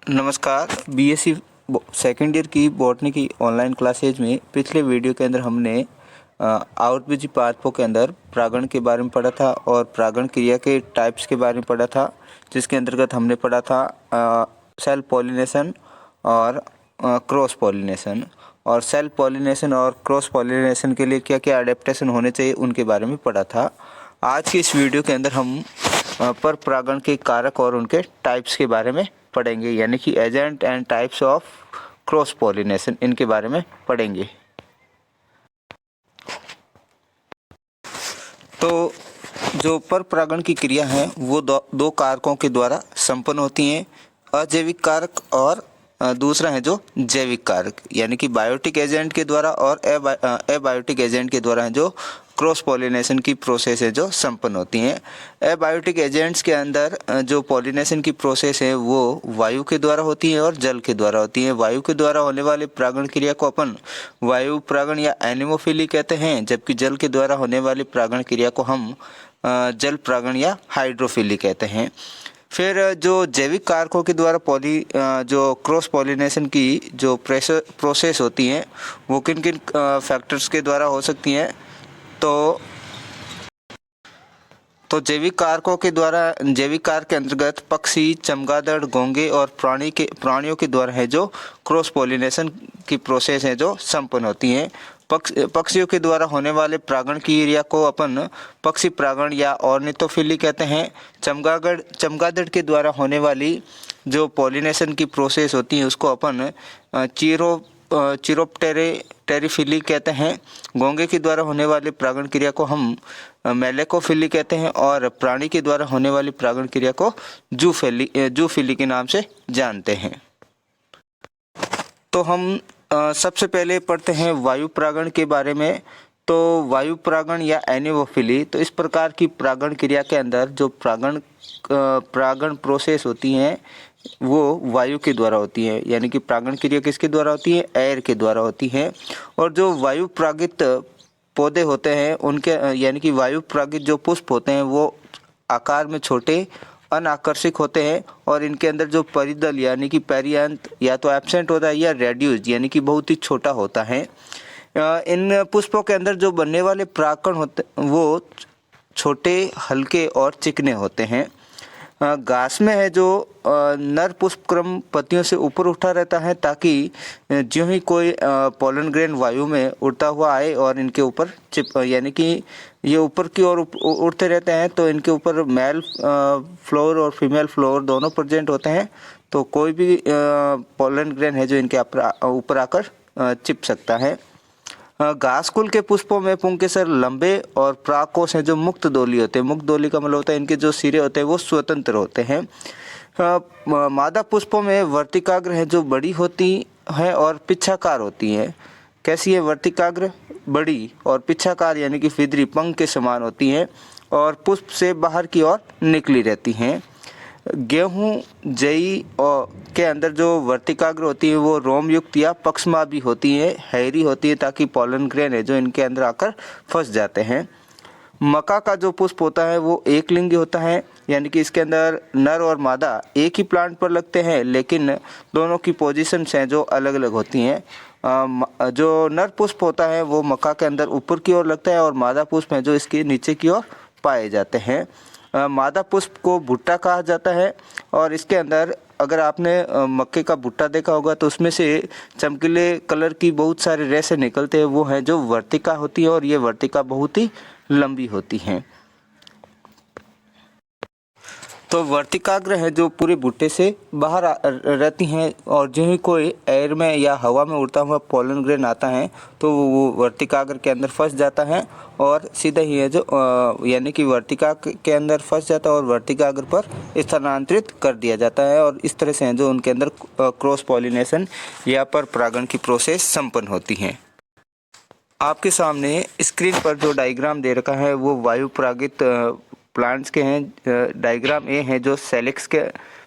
नमस्कार। BSc second year की botany की ऑनलाइन क्लासेज में पिछले वीडियो के अंदर हमने आउटबीजी पादपों के अंदर परागण के बारे में पढ़ा था और परागण क्रिया के टाइप्स के बारे में पढ़ा था, जिसके अंतर्गत हमने पढ़ा था सेल्फ पॉलिनेशन और क्रॉस पॉलिनेशन। और सेल्फ पॉलिनेशन और क्रॉस पॉलिनेशन के लिए क्या क्या अडेप्टेशन होने चाहिए उनके बारे में पढ़ा था। आज की इस वीडियो के अंदर हम पर परागण के कारक और उनके टाइप्स के बारे में पढ़ेंगे, यानी कि agent and types of cross pollination, इनके बारे में पढ़ेंगे। तो जो पर परागण की क्रिया है वो दो कारकों के द्वारा संपन्न होती हैं, अजैविक कारक और दूसरा है जो जैविक कारक, यानी कि बायोटिक एजेंट के द्वारा और एबायोटिक एजेंट के द्वारा है जो क्रॉस पॉलिनेशन की प्रोसेस है जो संपन्न होती हैं। एबायोटिक एजेंट्स के अंदर जो पॉलिनेशन की प्रोसेस है वो वायु के द्वारा होती है और जल के द्वारा होती है। वायु के द्वारा होने वाले परागण क्रिया को अपन वायु परागण या एनिमोफिली कहते हैं, जबकि जल के द्वारा होने वाली परागण क्रिया को हम जल परागण या हाइड्रोफिली कहते हैं। फिर जो जैविक कारकों के द्वारा जो क्रॉस पॉलिनेशन की जो प्रोसेस होती हैं वो किन किन फैक्टर्स के द्वारा हो सकती हैं। तो जैविक कारकों के द्वारा, जैविक कारक के अंतर्गत पक्षी, चमगादड़, घोंगे और प्राणियों के द्वारा है जो क्रॉस पॉलिनेशन की प्रोसेस है जो संपन्न होती हैं। पक्षियों के द्वारा होने वाले परागण की क्रिया को अपन पक्षी परागण या ऑर्निथोफिली कहते हैं। चमगादड़ के द्वारा होने वाली जो पॉलिनेशन की प्रोसेस होती है उसको अपन चिरोप्टेरिफिली कहते हैं। घोंगे के द्वारा होने वाली परागण क्रिया को हम मेलेकोफिली कहते हैं और प्राणी के द्वारा होने वाली परागण क्रिया को जूफिली के नाम से जानते हैं। तो हम सबसे पहले पढ़ते हैं वायु परागण के बारे में। तो वायु परागण या एनिमोफिली, तो इस प्रकार की परागण क्रिया के अंदर जो परागण प्रोसेस होती हैं वो वायु के द्वारा होती है, यानी कि परागण क्रिया किसके द्वारा होती है? एयर के द्वारा होती है। और जो वायु परागित पौधे होते हैं उनके, यानी कि वायु परागित जो पुष्प होते हैं वो आकार में छोटे, अनाकर्षक होते हैं और इनके अंदर जो परिदल यानी कि पेरियांत या तो एब्सेंट होता है या रेड्यूस्ड यानी कि बहुत ही छोटा होता है। इन पुष्पों के अंदर जो बनने वाले परागकण होते वो छोटे, हल्के और चिकने होते हैं। घास में है जो नर पुष्पक्रम पत्तियों से ऊपर उठा रहता है ताकि ज्यों ही कोई पोलन ग्रेन वायु में उड़ता हुआ आए और इनके ऊपर यानी कि ये ऊपर की ओर उड़ते रहते हैं, तो इनके ऊपर मेल फ्लोर और फीमेल फ्लोर दोनों प्रेजेंट होते हैं। तो कोई भी पोलन ग्रेन है जो इनके ऊपर आकर चिप सकता है। घास कुल के पुष्पों में पुंकेसर लंबे और परागकोश हैं जो मुक्त दोली होते हैं। मुक्त दोली का मतलब होता है इनके जो सिरे होते हैं वो स्वतंत्र होते हैं। मादा पुष्पों में वर्तिकाग्र है जो बड़ी होती है और पिच्छाकार होती है। कैसी है? वर्तिकाग्र बड़ी और पिच्छाकार यानी कि फिदरी पंख के समान होती हैं और पुष्प से बाहर की ओर निकली रहती हैं। गेहूं, जई और के अंदर जो वर्तिकाग्र होती है वो रोम युक्त या पक्षमा भी होती है, हैरी होती है ताकि पोलन ग्रेन है जो इनके अंदर आकर फंस जाते हैं। मक्का का जो पुष्प होता है वो एक लिंगी होता है, यानी कि इसके अंदर नर और मादा एक ही प्लांट पर लगते हैं लेकिन दोनों की पोजीशंस हैं जो अलग अलग होती हैं। जो नर पुष्प होता है वो मक्का के अंदर ऊपर की ओर लगता है और मादा पुष्प है जो इसके नीचे की ओर पाए जाते हैं। मादा पुष्प को भुट्टा कहा जाता है और इसके अंदर अगर आपने मक्के का भुट्टा देखा होगा तो उसमें से चमकीले कलर की बहुत सारे रेशे निकलते हैं, वो हैं जो वर्तिका होती है और ये वर्तिका बहुत ही लंबी होती हैं। तो वर्तिकाग्र है जो पूरे भुट्टे से बाहर रहती हैं और जो ही कोई एयर में या हवा में उड़ता हुआ पोलन ग्रेन आता है तो वो वर्तिकाग्र के अंदर फंस जाता है और सीधा ही है जो यानी कि वर्तिका के अंदर फंस जाता है और वर्तिकाग्र पर स्थानांतरित कर दिया जाता है और इस तरह से है जो उनके अंदर क्रॉस पॉलिनेशन या पर परागण की प्रोसेस संपन्न होती है। आपके सामने स्क्रीन पर जो डायग्राम दे रखा है वो वायु परागित प्लांट्स के हैं। डायग्राम ए है जो सेलिक्स के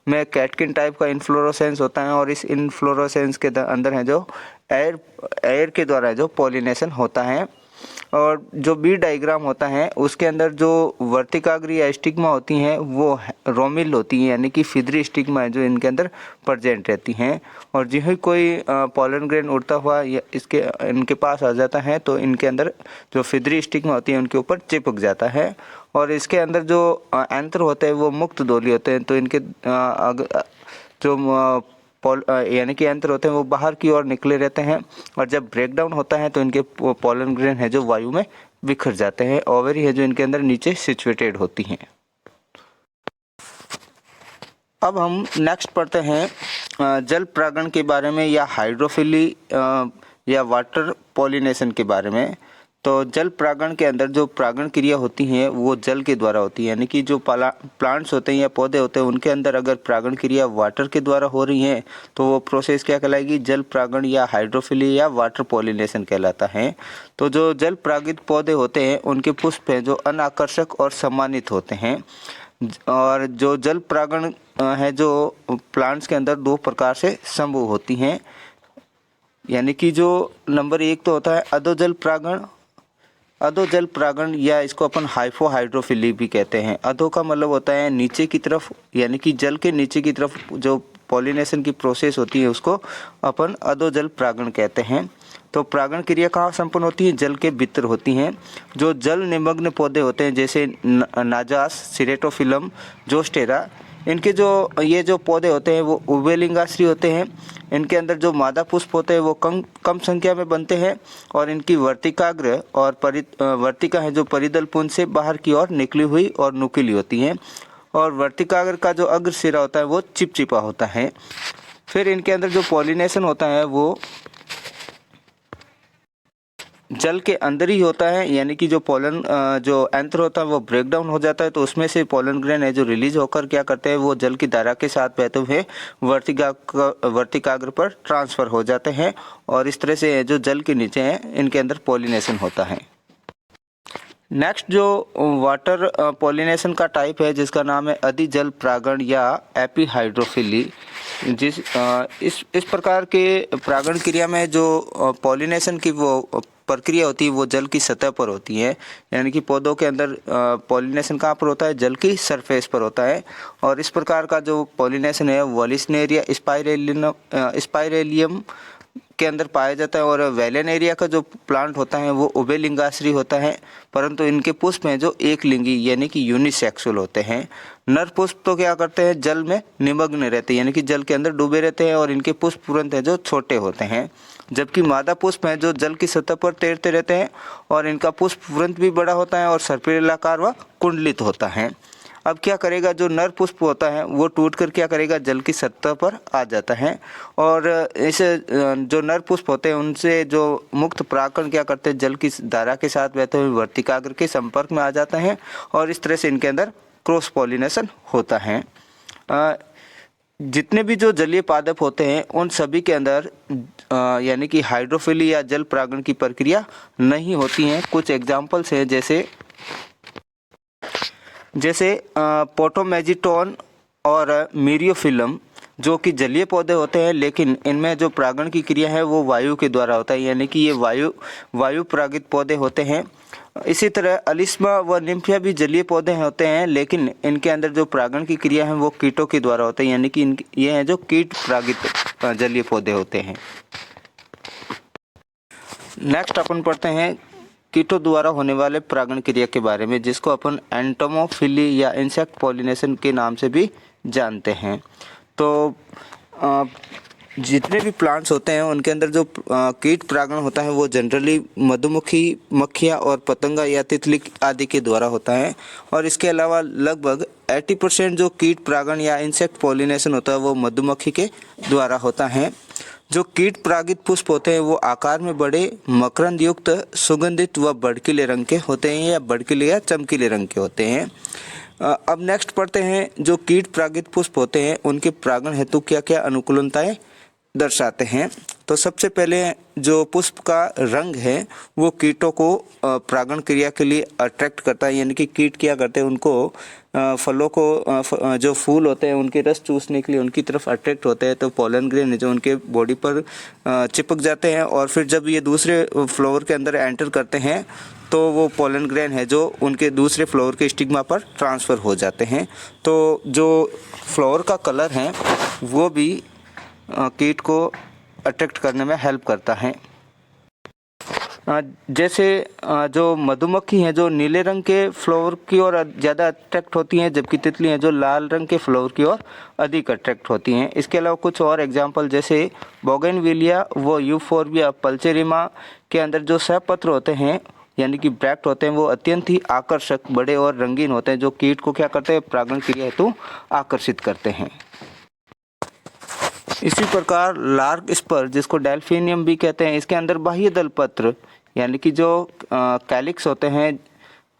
में कैटकिन टाइप का इन्फ्लोरोसेंस होता है और इस इन्फ्लोरोसेंस के अंदर है जो एयर के द्वारा जो पॉलिनेशन होता है। और जो बी डायग्राम होता है उसके अंदर जो वर्तिकाग्र या स्टिग्मा होती हैं वो रोमिल होती हैं, यानी कि फिदरी स्टिग्मा है जो इनके अंदर प्रेजेंट रहती हैं। और जो ही कोई पॉलन ग्रेन उड़ता हुआ या इनके पास आ जाता है तो इनके अंदर जो फिदरी स्टिग्मा होती है उनके ऊपर चिपक जाता है। और इसके अंदर जो एंथर होते हैं वो मुक्त दोली होते हैं, तो इनके जो यानी कि यंत्र होते हैं वो बाहर की ओर निकले रहते हैं। और जब ब्रेकडाउन होता है तो इनके पोलन ग्रेन है जो वायु में बिखर जाते हैं। ओवरी है जो इनके अंदर नीचे सिचुएटेड होती हैं। अब हम नेक्स्ट पढ़ते हैं जल परागण के बारे में या हाइड्रोफिली या वाटर पॉलिनेशन के बारे में। तो जल परागण के अंदर जो परागण क्रिया होती है वो जल के द्वारा होती है, यानी कि जो प्लांट्स होते हैं या पौधे होते हैं उनके अंदर अगर परागण क्रिया वाटर के द्वारा हो रही है तो वो प्रोसेस क्या कहलाएगी, जल परागण या हाइड्रोफिली या वाटर पॉलिनेशन कहलाता है। तो जो जल परागित पौधे होते हैं उनके पुष्प हैं जो अनाकर्षक और सम्मानित होते हैं। और जो जल परागण है जो प्लांट्स के अंदर दो प्रकार से संभव होती हैं, यानी कि जो नंबर 1 तो होता है अधोजल परागण। अधोजल परागण या इसको अपन हाइपोहाइड्रोफिली भी कहते हैं। अधो का मतलब होता है नीचे की तरफ, यानी कि जल के नीचे की तरफ जो पॉलिनेशन की प्रोसेस होती है उसको अपन अधोजल परागण कहते हैं। तो परागण क्रिया कहाँ संपन्न होती है, जल के भीतर होती हैं। जो जल निमग्न पौधे होते हैं जैसे नाजास, सिरेटोफिलम, जोस्टेरा, इनके ये जो पौधे होते हैं वो उभयलिंगाश्री होते हैं। इनके अंदर जो मादा पुष्प होते हैं वो कम संख्या में बनते हैं और इनकी वर्तिकाग्र और वर्तिका है जो परिदल पुंज से बाहर की ओर निकली हुई और नुकीली होती हैं। और वर्तिकाग्र का जो अग्र सिरा होता है वो चिपचिपा होता है। फिर इनके अंदर जो पॉलिनेशन होता है वो जल के अंदर ही होता है, यानी कि जो पोलन जो एंथर होता है वो ब्रेक डाउन हो जाता है तो उसमें से पोलन ग्रेन है जो रिलीज होकर क्या करते हैं वो जल की धारा के साथ बहते हुए वर्तिकाग्र पर ट्रांसफर हो जाते हैं। और इस तरह से जो जल के नीचे हैं इनके अंदर पॉलिनेशन होता है। नेक्स्ट जो वाटर पॉलिनेशन का टाइप है जिसका नाम है अधिजल परागण या एपीहाइड्रोफिली। इस प्रकार के परागण क्रिया में जो पॉलिनेशन की वो प्रक्रिया होती है वो जल की सतह पर होती है, यानी कि पौधों के अंदर पॉलिनेशन कहाँ पर होता है, जल की सरफेस पर होता है। और इस प्रकार का जो पॉलिनेशन है वॉलिस्नेरिया स्पाइरेलियम के अंदर पाया जाता है। और वेलेनेरिया का जो प्लांट होता है वो उभयलिंगाश्री होता है, परंतु इनके पुष्प हैं जो एक लिंगी यानी कि यूनिसेक्सुअल होते हैं। नर पुष्प तो क्या करते हैं, जल में निमग्न रहते हैं, यानी कि जल के अंदर डूबे रहते हैं और इनके पुष्प तुरंत है जो छोटे होते हैं। जबकि मादा पुष्प हैं जो जल की सतह पर तैरते रहते हैं और इनका पुष्प तुरंत भी बड़ा होता है और सर्पिलाकार व कुंडलित होता है। अब क्या करेगा, जो नर पुष्प होता है वो टूटकर क्या करेगा, जल की सतह पर आ जाता है। और इसे जो नर पुष्प होते हैं उनसे जो मुक्त परागकण क्या करते हैं, जल की धारा के साथ बहते हुए वर्तिकाग्र के संपर्क में आ जाते हैं और इस तरह से इनके अंदर क्रॉस पॉलिनेशन होता है। जितने भी जो जलीय पादप होते हैं उन सभी के अंदर यानी कि हाइड्रोफिली या जल परागण की प्रक्रिया नहीं होती हैं। कुछ एग्जाम्पल्स हैं जैसे पोटोमेजिटोन और मीरियोफिलम जो कि जलीय पौधे होते हैं, लेकिन इनमें जो परागण की क्रिया है वो वायु के द्वारा होता है, यानी कि ये वायु परागित पौधे होते हैं। इसी तरह अलिस्मा व निम्फिया भी जलीय पौधे होते हैं, लेकिन इनके अंदर जो परागण की क्रिया है वो कीटों के द्वारा होता है, यानी कि ये हैं जो कीट परागित जलीय पौधे होते हैं। नेक्स्ट अपन पढ़ते हैं कीटों द्वारा होने वाले परागण क्रिया के बारे में, जिसको अपन एंटोमोफिली या इंसेक्ट पॉलिनेशन के नाम से भी जानते हैं। तो जितने भी प्लांट्स होते हैं उनके अंदर जो कीट परागण होता है वो जनरली मधुमक्खी, मक्खियाँ और पतंगा या तितली आदि के द्वारा होता है। और इसके अलावा लगभग 80% जो कीट परागण या इंसेक्ट पॉलिनेशन होता है वो मधुमक्खी के द्वारा होता है। जो कीट परागित पुष्प होते हैं वो आकार में बड़े, मकरंद युक्त, सुगंधित व भड़कीले रंग के होते हैं या भड़कीले या चमकीले रंग के होते हैं। अब नेक्स्ट पढ़ते हैं जो कीट परागित पुष्प होते हैं उनके परागण हेतु क्या क्या अनुकूलताएं दर्शाते हैं। तो सबसे पहले जो पुष्प का रंग है वो कीटों को परागण क्रिया के लिए अट्रैक्ट करता है, यानी कि कीट क्या करते हैं, उनको फलों को जो फूल होते हैं उनके रस चूसने के लिए उनकी तरफ अट्रैक्ट होते हैं। तो पोलन ग्रेन जो उनके बॉडी पर चिपक जाते हैं और फिर जब ये दूसरे फ्लावर के अंदर एंटर करते हैं तो वो पोलन ग्रेन है जो उनके दूसरे फ्लावर के स्टिग्मा पर ट्रांसफ़र हो जाते हैं। तो जो फ्लावर का कलर है वो भी कीट को अट्रैक्ट करने में हेल्प करता है। जैसे जो मधुमक्खी हैं जो नीले रंग के फ्लावर की ओर ज़्यादा अट्रैक्ट होती हैं, जबकि तितली हैं जो लाल रंग के फ्लावर की ओर अधिक अट्रैक्ट होती हैं। इसके अलावा कुछ और एग्जांपल जैसे बोगेनविलिया व यूफोर्बिया पल्चेरिमा के अंदर जो सहपत्र होते हैं यानी कि ब्रैक्ट होते हैं वो अत्यंत ही आकर्षक, बड़े और रंगीन होते हैं जो कीट को क्या करते हैं, परागण क्रिया हेतु आकर्षित करते हैं। इसी प्रकार लार्क स्पर जिसको डेल्फिनियम भी कहते हैं, इसके अंदर बाह्य दल पत्र यानी कि जो कैलिक्स होते हैं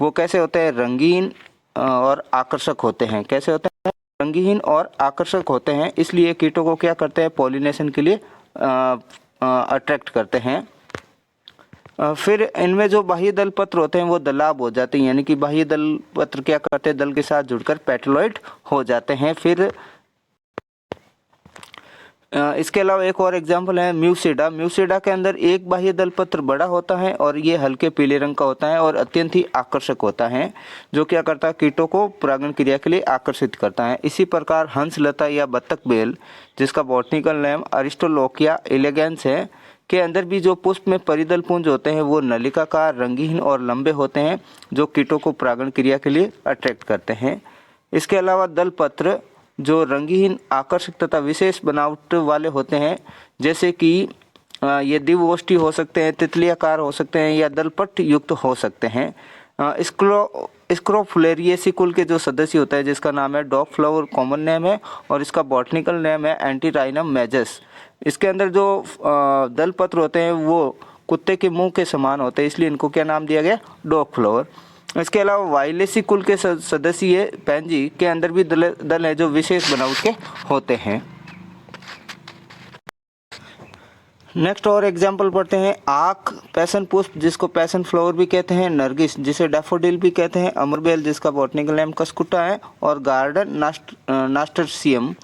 वो कैसे होते हैं, रंगीन और आकर्षक होते हैं। कैसे होते हैं, रंगीन और आकर्षक होते हैं, इसलिए कीटों को क्या करते हैं, पॉलिनेशन के लिए अट्रैक्ट करते हैं। फिर इनमें जो बाह्य दल पत्र होते हैं वो दलाब हो जाते हैं, यानी कि बाह्य दल पत्र क्या करते हैं, दल के साथ जुड़कर पेटलोइड हो जाते हैं। फिर इसके अलावा एक और एग्जाम्पल है म्यूसिडा। म्यूसिडा के अंदर एक बाह्य दल पत्र बड़ा होता है और ये हल्के पीले रंग का होता है और अत्यंत ही आकर्षक होता है, जो क्या करता है, कीटों को परागण क्रिया के लिए आकर्षित करता है। इसी प्रकार हंसलता या बत्तख बेल जिसका बॉटनिकल नेम अरिस्टोलोकिया एलिगेंस है के अंदर भी जो पुष्प में परिदल पुंज होते हैं वो नलिकाकार, रंगीन और लंबे होते हैं जो कीटों को परागण क्रिया के लिए अट्रैक्ट करते हैं। इसके अलावा दल पत्र जो रंगीन, आकर्षक तथा विशेष बनावट वाले होते हैं, जैसे कि ये द्विओष्ठी हो सकते हैं, तितली आकार हो सकते हैं या दलपट युक्त हो सकते हैं। स्क्रोफुलेरिएसी कुल के जो सदस्य होता है जिसका नाम है डॉग फ्लावर कॉमन नेम है और इसका बॉटनिकल नेम है एंटीराइनम मेजस। इसके अंदर जो दल पत्र होते हैं वो कुत्ते के मुंह के समान होते हैं, इसलिए इनको क्या नाम दिया गया, डॉग फ्लावर। इसके अलावा वाइलेसी कुल के सदस्य पैंजी के अंदर भी दल है जो विशेष बनावट के होते हैं। नेक्स्ट और एग्जाम्पल पढ़ते हैं आक, पैसन पुष्प जिसको पैसन फ्लावर भी कहते हैं, नरगिस जिसे डैफोडिल भी कहते हैं, अमरबेल जिसका बॉटनिकल नेम कस्कुटा है और गार्डन नास्टरसियम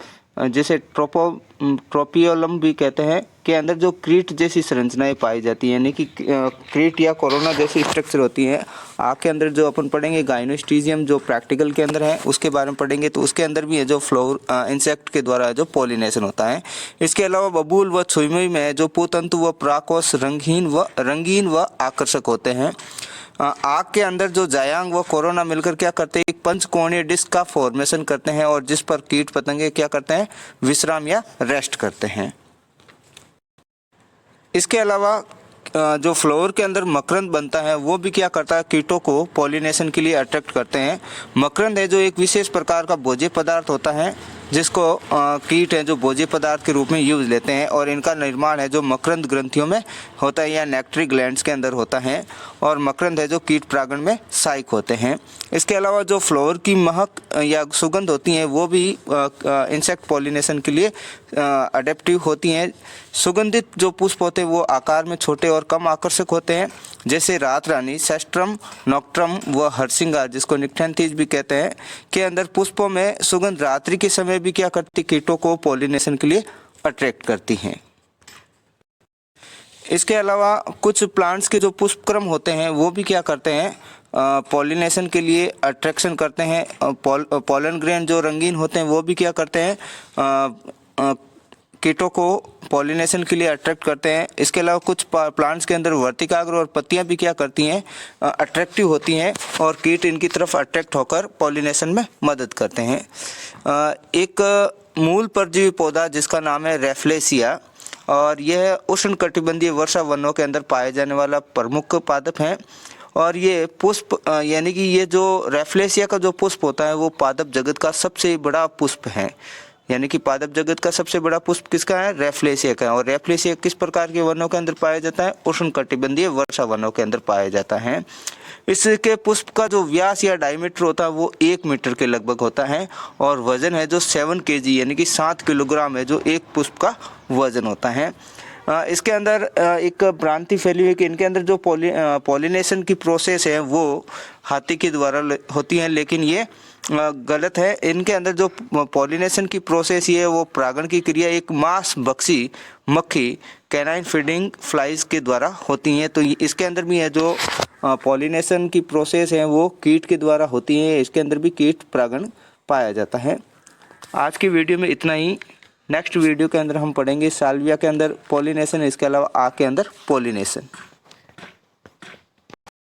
जिसे ट्रोपियोलम भी कहते हैं के अंदर जो क्रीट जैसी संरचनाएं पाई जाती हैं, यानी कि क्रीट या कोरोना जैसी स्ट्रक्चर होती हैं। आग के अंदर जो अपन पढ़ेंगे गाइनोस्टीजियम जो प्रैक्टिकल के अंदर है उसके बारे में पढ़ेंगे, तो उसके अंदर भी है जो फ्लावर इंसेक्ट के द्वारा जो पॉलिनेशन होता है। इसके अलावा बबूल व छुईमुई में जो पूतंतु व पराकोष रंगीन व आकर्षक होते हैं। आग के अंदर जो जायांग व कोरोना मिलकर क्या करते हैं, एक पंचकोणीय डिस्क का फॉर्मेशन करते हैं और जिस पर कीट पतंगे क्या करते हैं, विश्राम या रेस्ट करते हैं। इसके अलावा जो फ्लावर के अंदर मकरंद बनता है वो भी क्या करता है, कीटों को पॉलिनेशन के लिए अट्रैक्ट करते हैं। मकरंद है जो एक विशेष प्रकार का भोज्य पदार्थ होता है जिसको कीट है जो भोज्य पदार्थ के रूप में यूज लेते हैं और इनका निर्माण है जो मकरंद ग्रंथियों में होता है या नेक्टरी ग्लैंड्स के अंदर होता है और मकरंद है जो कीट परागण में सहायक होते हैं। इसके अलावा जो फ्लावर की महक या सुगंध होती हैं वो भी इंसेक्ट पॉलिनेशन के लिए अडेप्टिव होती हैं। सुगंधित जो पुष्प होते हैं वो आकार में छोटे और कम आकर्षक होते हैं, जैसे रात रानी, सेस्ट्रम, नॉक्ट्रम व हरसिंगार जिसको निक्टेंथीज भी कहते हैं के अंदर पुष्पों में सुगंध रात्रि के समय भी क्या करती, कीटों को पॉलिनेशन के लिए अट्रैक्ट करती हैं। इसके अलावा कुछ प्लांट्स के जो पुष्पक्रम होते हैं वो भी क्या करते हैं, पॉलिनेशन के लिए अट्रैक्शन करते हैं। पॉलन ग्रेन जो रंगीन होते हैं वो भी क्या करते हैं, कीटों को पॉलिनेशन के लिए अट्रैक्ट करते हैं। इसके अलावा कुछ प्लांट्स के अंदर वर्तिकाग्र और पत्तियां भी क्या करती हैं, अट्रैक्टिव होती हैं और कीट इनकी तरफ अट्रैक्ट होकर पॉलिनेशन में मदद करते हैं। एक मूल परजीवी पौधा जिसका नाम है रेफ्लेसिया और यह उष्णकटिबंधीय वर्षा वनों के अंदर पाए जाने वाला प्रमुख पादप है और ये पुष्प यानी कि ये जो रेफ्लेसिया का जो पुष्प होता है वो पादप जगत का सबसे बड़ा पुष्प है, यानी कि पादप जगत का सबसे बड़ा पुष्प किसका है, रेफ्लेसिया का है। और रेफ्लेसिया किस प्रकार के वनों के अंदर पाया जाता है, उष्णकटिबंधीय वर्षा वनों के अंदर पाया जाता है। इसके पुष्प का जो व्यास या डायमीटर होता है वो 1 मीटर के लगभग होता है और वजन है जो 7 kg यानी कि 7 किलोग्राम है जो एक पुष्प का वजन होता है। इसके अंदर एक भ्रांति फैली हुई कि इनके अंदर जो पॉलिनेशन की प्रोसेस है वो हाथी के द्वारा होती है, लेकिन ये गलत है। इनके अंदर जो पॉलिनेशन की प्रोसेस ये है वो परागण की क्रिया एक मांस भक्षी मक्खी कैनाइन फीडिंग फ्लाइज के द्वारा होती हैं। तो इसके अंदर भी है जो पॉलिनेशन की प्रोसेस है वो कीट के द्वारा होती है, इसके अंदर भी कीट परागण पाया जाता है। आज की वीडियो में इतना ही। नेक्स्ट वीडियो के अंदर हम पढ़ेंगे साल्विया के अंदर पॉलिनेशन, इसके अलावा आग के अंदर पॉलिनेशन।